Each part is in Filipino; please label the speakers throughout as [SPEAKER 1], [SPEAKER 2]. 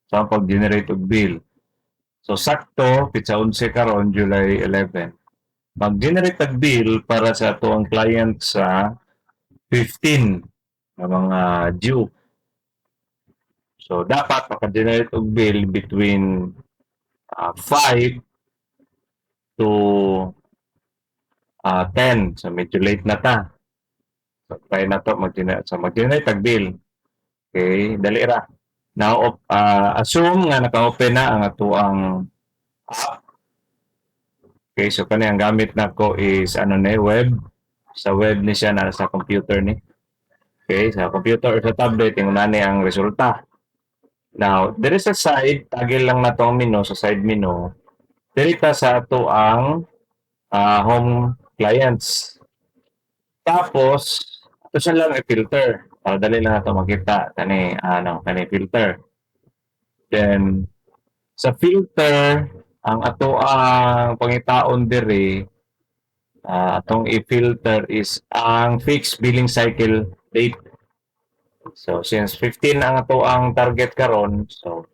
[SPEAKER 1] sa pag-generate og bill. So sakto kitsa 11 karon July 11. Mag-generate og bill para sa ato ang client sa 15 na mga due. So dapat maka-generate og bill between 5 to 10. So medyo late na ta. So try na to mag-generate og bill. Okay, dali ra. Now, assume nga naka-open na ang ato ang app. Okay, so kani ang gamit nako is ano ni web. Sa web ni siya na sa computer ni. Okay, sa computer or sa tablet yung nani ang resulta. Now, there is a side, tagil lang na to ang menu sa side menu. Dirita sa ato ang home clients. Tapos, ito siya lang i-filter. Para dali lang ito makita. Kani filter. Then, sa filter, ang ato ang pangitaon diri atong i-filter is ang fixed billing cycle date. So since 15 ang ato ang target karon, so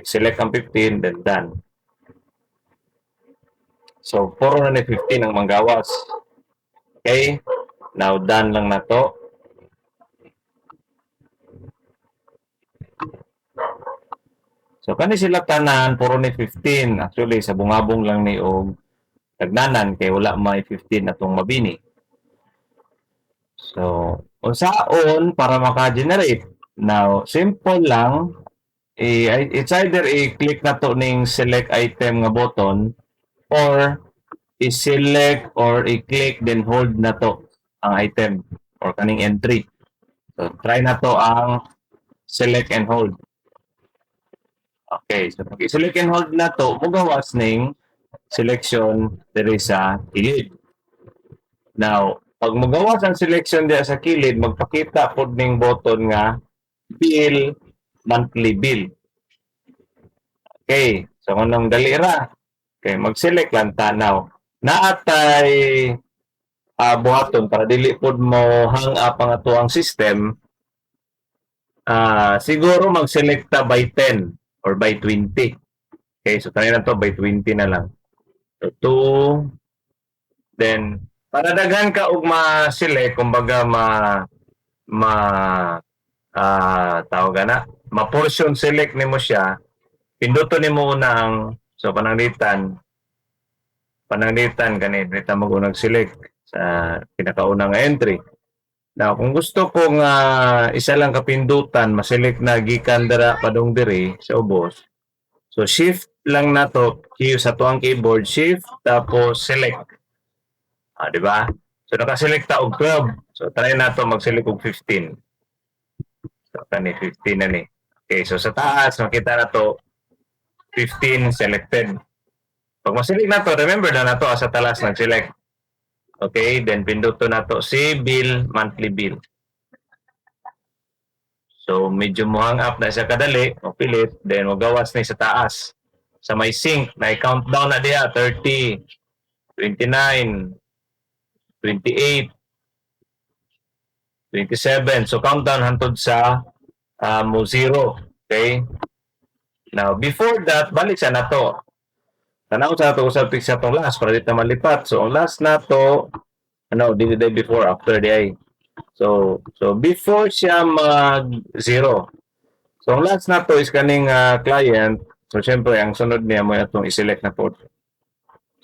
[SPEAKER 1] select ang 15 then done. So puro na ni 15 ang manggawas. Okay? Now done lang na to. So kani sila tanan puro ni 15. Actually sa bungabong lang ni og tagnanan kay wala may 15 atong mabini. So unsaon para maka-generate? Now simple lang, it's either i-click na to ning select item nga button or i-select or i-click then hold na to ang item or kaning entry. So try na to ang select and hold. Okay, so pag i-select and hold na to, mugawas ning selection diri sa kilid. Now, pag mugawas ang selection diri sa kilid, magpakita pod ning button nga bill, monthly bill. Okay, so anong dali ra? Okay, mag-select lang tanaw. Naatay buhaton para dili pod mo hang up ang ato ang system. Siguro mag-selecta by 10 or by 20. Okay, so tayo na to by 20 na lang. So 2, then para daghan ka og ma-select, kumbaga ma tawag na, ma-portion select nimo siya, pinduton nimo una ang so pananglitan kani dito mo unang select sa pinakaunang entry. Now, kung gusto ko nga isa lang kapindutan, ma-select na gikan dara padung diri sa ubos. So shift lang na to, sa tuang keyboard, shift tapos select. Di ba? So naka-select ta og 12. So try na to mag-select og 15. So kani 15 na ni. Okay, so sa taas makita na to 15 selected. Pag ma-select na to, remember na to sa talas nag-select. Okay, then pinduto na to si bill, monthly bill. So medyo mo hang up na siya kadali, o pilit, then magawas na sa taas. Sa may sync, na countdown na diya, 30, 29, 28, 27. So countdown hantod sa mo 0. Okay? Now, before that, balik siya na to. Tanaw sa to usap sa tong last para dito malipat. So ang last na to, di day before, after di. So before siya mag 0. So ang last na to is kaning client. So syempre ang sunod niya mo itong i-select na po.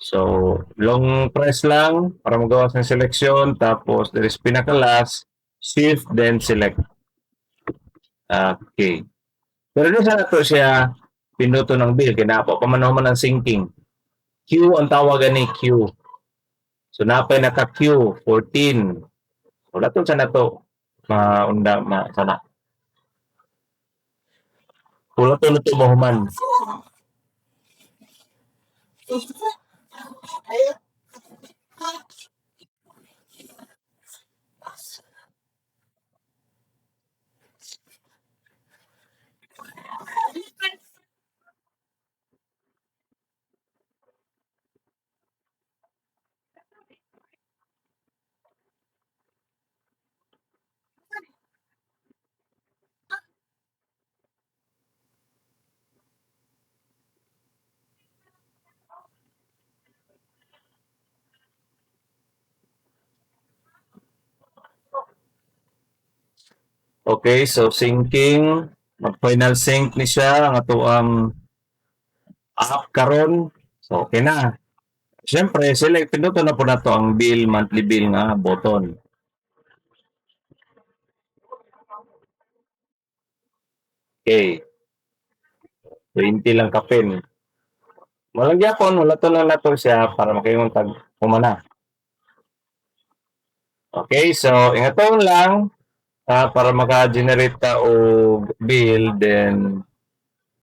[SPEAKER 1] So long press lang para magawas ng selection, tapos there is pinaka last, shift then select. Okay. Pero doon sa to siya pinuto ng bill, kinapo pamanaw man ang syncing. Q ang tawagan ni Q. So napay naka Q 14. So dato sa nato maunda sana. Wala to nato mahuman. Okay, so syncing, mag-final sync ni siya ang ato ang app karon. So okay na. Siyempre, select pinduto na po nato ang bill, monthly bill nga button. Okay, 20 lang ka pin. Walang gyapon, wala to lang nato siya para makaingon tag humana. Okay, so ingaton lang para maka-generate ta og bill then